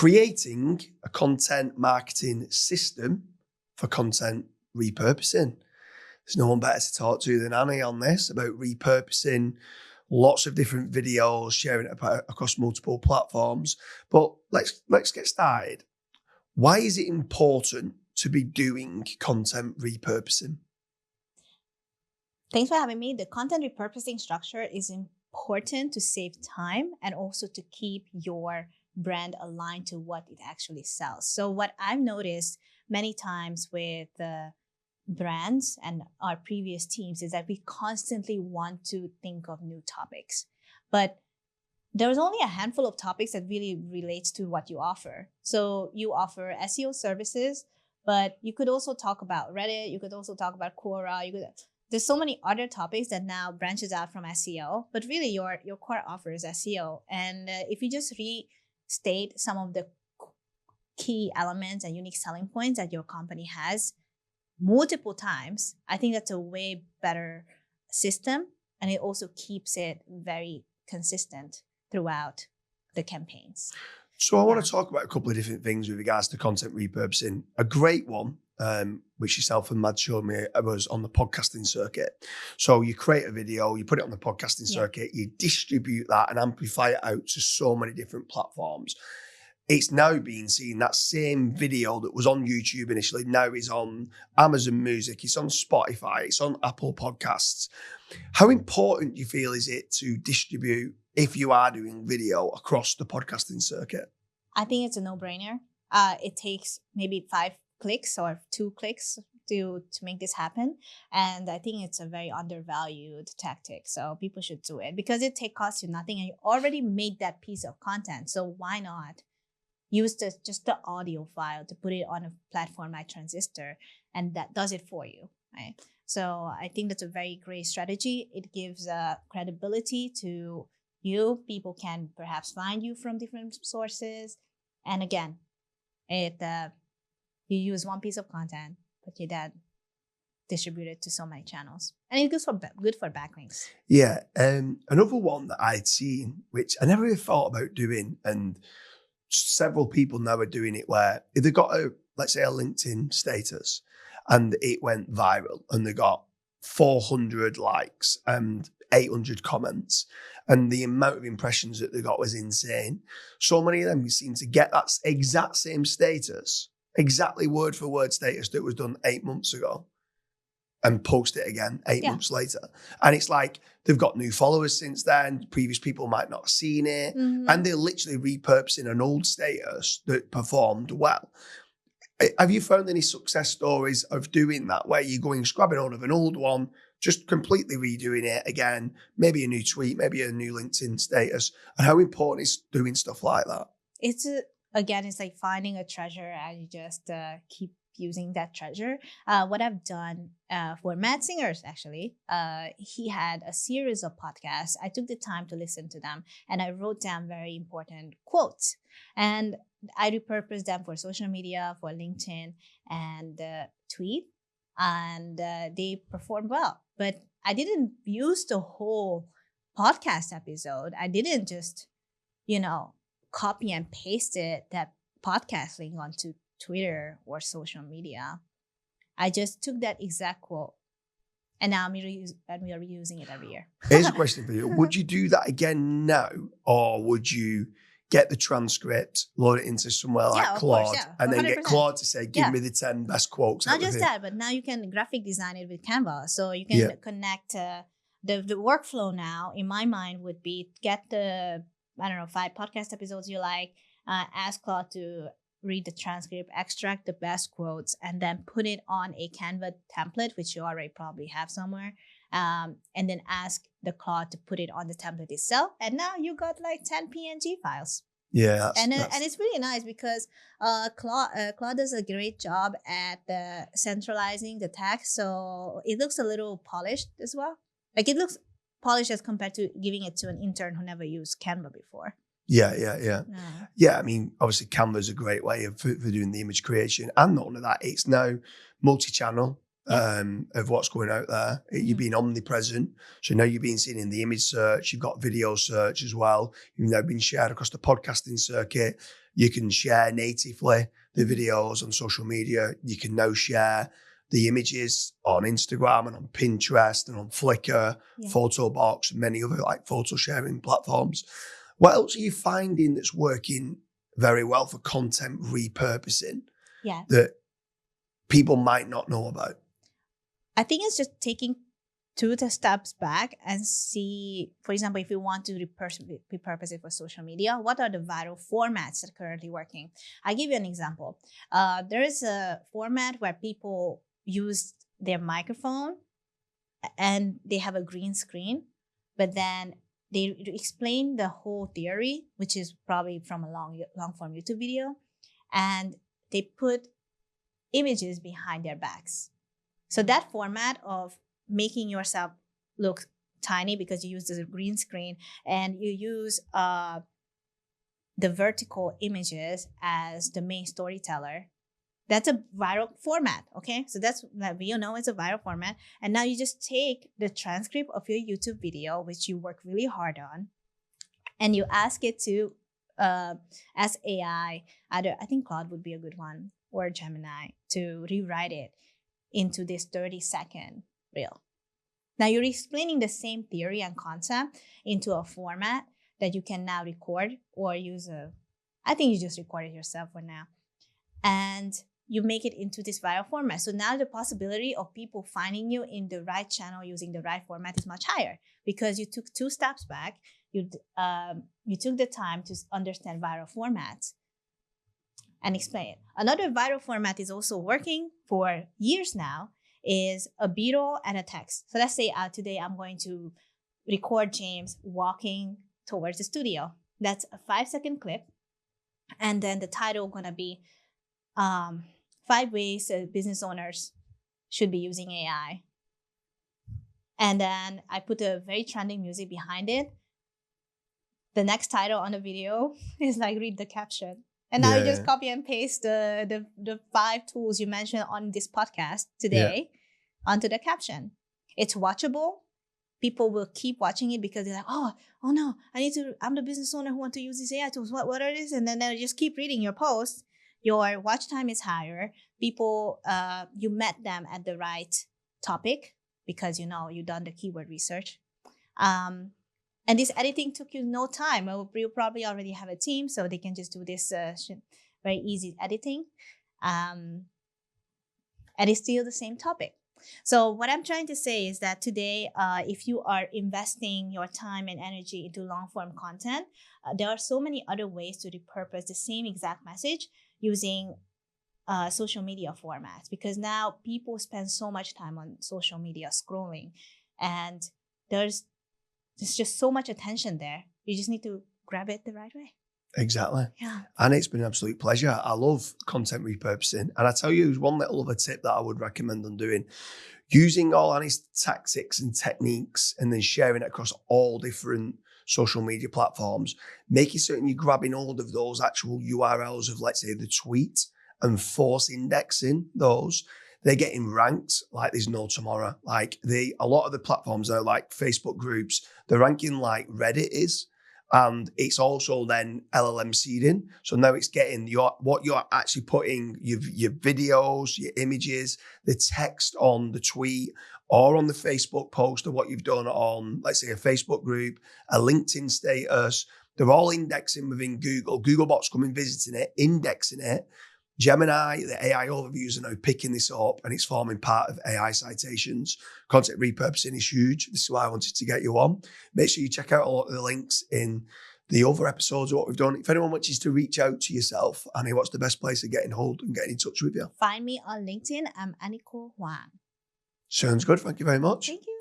creating a content marketing system for content repurposing. There's no one better to talk to than Annie on this about repurposing lots of different videos, sharing it across multiple platforms. But let's get started. Why is it important to be doing content repurposing? Thanks for having me. The content repurposing structure is important to save time and also to keep your brand aligned to what it actually sells. So what I've noticed many times with the brands and our previous teams is that we constantly want to think of new topics, but there's only a handful of topics that really relates to what you offer. So you offer SEO services, but you could also talk about Reddit. You could also talk about Quora. There's so many other topics that now branches out from SEO, but really your core offer is SEO. And if you just restate some of the key elements and unique selling points that your company has multiple times, I think that's a way better system. And it also keeps it very consistent throughout the campaigns. So I want to talk about a couple of different things with regards to content repurposing. A great one, which yourself and Mad showed me, was on the podcasting circuit. So you create a video, you put it on the podcasting circuit, you distribute that and amplify it out to so many different platforms. It's now being seen, that same video that was on YouTube initially now is on Amazon Music, it's on Spotify, it's on Apple Podcasts. How important do you feel is it to distribute, if you are doing video, across the podcasting circuit? I think it's a no-brainer. It takes maybe 5 clicks or 2 clicks to make this happen. And I think it's a very undervalued tactic. So people should do it because it costs you nothing and you already made that piece of content. So why not use just the audio file to put it on a platform like Transistor, and that does it for you, right? So I think that's a very great strategy. It gives credibility to you. People can perhaps find you from different sources. And again, you use one piece of content, but you then distribute it to so many channels. And it's good for backlinks. Yeah. Another one that I'd seen, which I never really thought about doing, and several people now are doing it, where if they've got let's say a LinkedIn status and it went viral and they got 400 likes and 800 comments and the amount of impressions that they got was insane. So many of them seem to get that exact same status, exactly word for word status that was done 8 months ago, and post it again 8 months later. And it's like they've got new followers since then. Previous people might not have seen it. Mm-hmm. And they're literally repurposing an old status that performed well. Have you found any success stories of doing that, where you're going, grabbing hold of an old one, just completely redoing it again, maybe a new tweet, maybe a new LinkedIn status? And how important is doing stuff like that? It's like finding a treasure and you just keep using that treasure. What I've done for Matt Singer's, actually, he had a series of podcasts. I took the time to listen to them and I wrote down very important quotes. And I repurposed them for social media, for LinkedIn and tweet. And they performed well. But I didn't use the whole podcast episode. I didn't just, copy and paste that podcast link onto Twitter or social media. I just took that exact quote and now we are reusing it every year. Here's a question for you. Would you do that again now, or would you get the transcript, load it into somewhere like Claude, and then get Claude to say, give me the 10 best quotes? Not just that, but now you can graphic design it with Canva. So you can connect the workflow now, in my mind, would be get the, 5 podcast episodes you like, ask Claude to read the transcript, extract the best quotes, and then put it on a Canva template, which you already probably have somewhere, and then ask the Claude to put it on the template itself. And now you got like 10 PNG files. Yeah. And it's really nice because Claude does a great job at centralizing the text. So it looks a little polished as well. Like it looks polished as compared to giving it to an intern who never used Canva before. Yeah, I mean, obviously Canva is a great way for doing the image creation. And not only that, it's now multi-channel of what's going out there. You're being omnipresent. So now you're being seen in the image search. You've got video search as well. You've now been shared across the podcasting circuit. You can share natively the videos on social media. You can now share the images on Instagram and on Pinterest and on Flickr, Photobox, and many other like photo sharing platforms. What else are you finding that's working very well for content repurposing that people might not know about? I think it's just taking 2 steps back and see, for example, if you want to repurpose it for social media, what are the viral formats that are currently working? I'll give you an example. There is a format where people use their microphone and they have a green screen, but then they explain the whole theory, which is probably from a long form YouTube video, and they put images behind their backs. So that format of making yourself look tiny because you use the green screen and you use the vertical images as the main storyteller, that's a viral format, okay? So that's that we know it's a viral format. And now you just take the transcript of your YouTube video, which you work really hard on, and you ask it to ask AI, either I think Claude would be a good one, or Gemini, to rewrite it into this 30-second reel. Now you're explaining the same theory and concept into a format that you can now record or use I think you just record it yourself for now. And you make it into this viral format. So now the possibility of people finding you in the right channel using the right format is much higher because you took 2 steps back. You took the time to understand viral formats and explain it. Another viral format is also working for years now is a B-roll and a text. So let's say today I'm going to record James walking towards the studio. That's a 5-second clip. And then the title going to be 5 ways business owners should be using AI. And then I put a very trending music behind it. The next title on the video is like, read the caption. And now you just copy and paste the 5 tools you mentioned on this podcast today onto the caption. It's watchable. People will keep watching it because they're like, oh no, I'm the business owner who want to use these AI tools. What are these? And then they'll just keep reading your post. Your watch time is higher. People, you met them at the right topic because you've done the keyword research. And this editing took you no time. You probably already have a team, so they can just do this very easy editing. And it's still the same topic. So what I'm trying to say is that today, if you are investing your time and energy into long-form content, there are so many other ways to repurpose the same exact message using social media formats, because now people spend so much time on social media scrolling, and there's just so much attention there. You just need to grab it the right way. Exactly. Yeah. And it's been an absolute pleasure. I love content repurposing. And I tell you, there's one little other tip that I would recommend on doing. Using all honest tactics and techniques and then sharing it across all different social media platforms, making certain you're grabbing hold of those actual URLs of, let's say, the tweet and force indexing those. They're getting ranked like there's no tomorrow. Like a lot of the platforms are like Facebook groups, they're ranking like Reddit is. And it's also then LLM seeding. So now it's getting what you're actually putting, your videos, your images, the text on the tweet or on the Facebook post of what you've done on, let's say, a Facebook group, a LinkedIn status. They're all indexing within Google. Googlebot's coming, visiting it, indexing it. Gemini, the AI overviews are now picking this up and it's forming part of AI citations. Content repurposing is huge. This is why I wanted to get you on. Make sure you check out a lot of the links in the other episodes of what we've done. If anyone wants to reach out to yourself, Annie, what's the best place to get in hold and get in touch with you? Find me on LinkedIn. I'm Aniko Hoang. Sounds good. Thank you very much. Thank you.